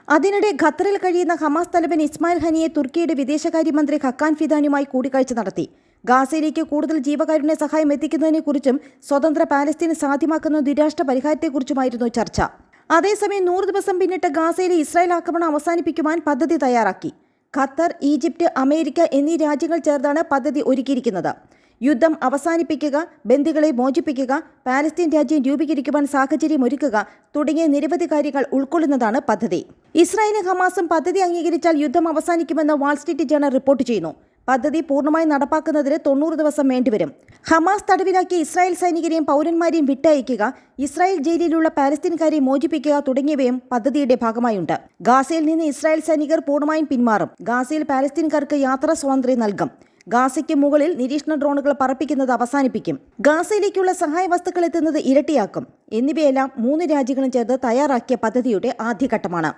അതിനിടെ ഖത്തറിൽ കഴിയുന്ന ഹമാസ് തലവൻ ഇസ്മായിൽ ഹനിയെ തുർക്കിയുടെ വിദേശകാര്യമന്ത്രി ഹക്കാൻ ഫിദാനുമായി കൂടിക്കാഴ്ച നടത്തി. ഗാസയിലേക്ക് കൂടുതൽ ജീവകാരുണ്യ സഹായം എത്തിക്കുന്നതിനെക്കുറിച്ചും സ്വതന്ത്ര പാലസ്തീൻ സാധ്യമാക്കുന്ന ദ്വിരാഷ്ട്ര പരിഹാരത്തെക്കുറിച്ചുമായിരുന്നു ചർച്ച. അതേസമയം 100 ദിവസം പിന്നിട്ട് ഗാസയിലെ ഇസ്രായേൽ ആക്രമണം അവസാനിപ്പിക്കുവാൻ പദ്ധതി തയ്യാറാക്കി. ഖത്തർ, ഈജിപ്ത്, അമേരിക്ക എന്നീ രാജ്യങ്ങൾ ചേർന്നാണ് പദ്ധതി ഒരുക്കിയിരിക്കുന്നത്. യുദ്ധം അവസാനിപ്പിക്കുക, ബന്ദികളെ മോചിപ്പിക്കുക, പാലസ്തീൻ രാജ്യം രൂപീകരിക്കുവാൻ സാഹചര്യമൊരുക്കുക തുടങ്ങിയ നിരവധി കാര്യങ്ങൾ ഉൾക്കൊള്ളുന്നതാണ് പദ്ധതി. ഇസ്രായേലും ഹമാസും പദ്ധതി അംഗീകരിച്ചാൽ യുദ്ധം അവസാനിക്കുമെന്ന് വാൾസ്ട്രീറ്റ് ജേണൽ റിപ്പോർട്ട് ചെയ്യുന്നു. പദ്ധതി പൂർണ്ണമായി നടപ്പാക്കുന്നതിന് 90 ദിവസം വേണ്ടിവരും. ഹമാസ് തടവിലാക്കിയ ഇസ്രായേൽ സൈനികരെയും പൗരന്മാരെയും വിട്ടയക്കുക, ഇസ്രായേൽ ജയിലിലുള്ള പാലസ്തീൻകാരെ മോചിപ്പിക്കുക തുടങ്ങിയവയും പദ്ധതിയുടെ ഭാഗമായുണ്ട്. ഗാസയിൽ നിന്ന് ഇസ്രായേൽ സൈനികർ പൂർണ്ണമായും പിന്മാറും. ഗാസയിൽ പാലസ്തീൻകാർക്ക് യാത്രാ സ്വാതന്ത്ര്യം നൽകും. ഗാസയ്ക്ക് മുകളിൽ നിരീക്ഷണ ഡ്രോണുകൾ പറപ്പിക്കുന്നത് അവസാനിപ്പിക്കും. ഗാസയിലേക്കുള്ള സഹായ വസ്തുക്കൾ എത്തുന്നത് ഇരട്ടിയാക്കും. എന്നിവയെല്ലാം 3 രാജ്യങ്ങളും ചേർന്ന് തയ്യാറാക്കിയ പദ്ധതിയുടെ ആദ്യഘട്ടമാണ്.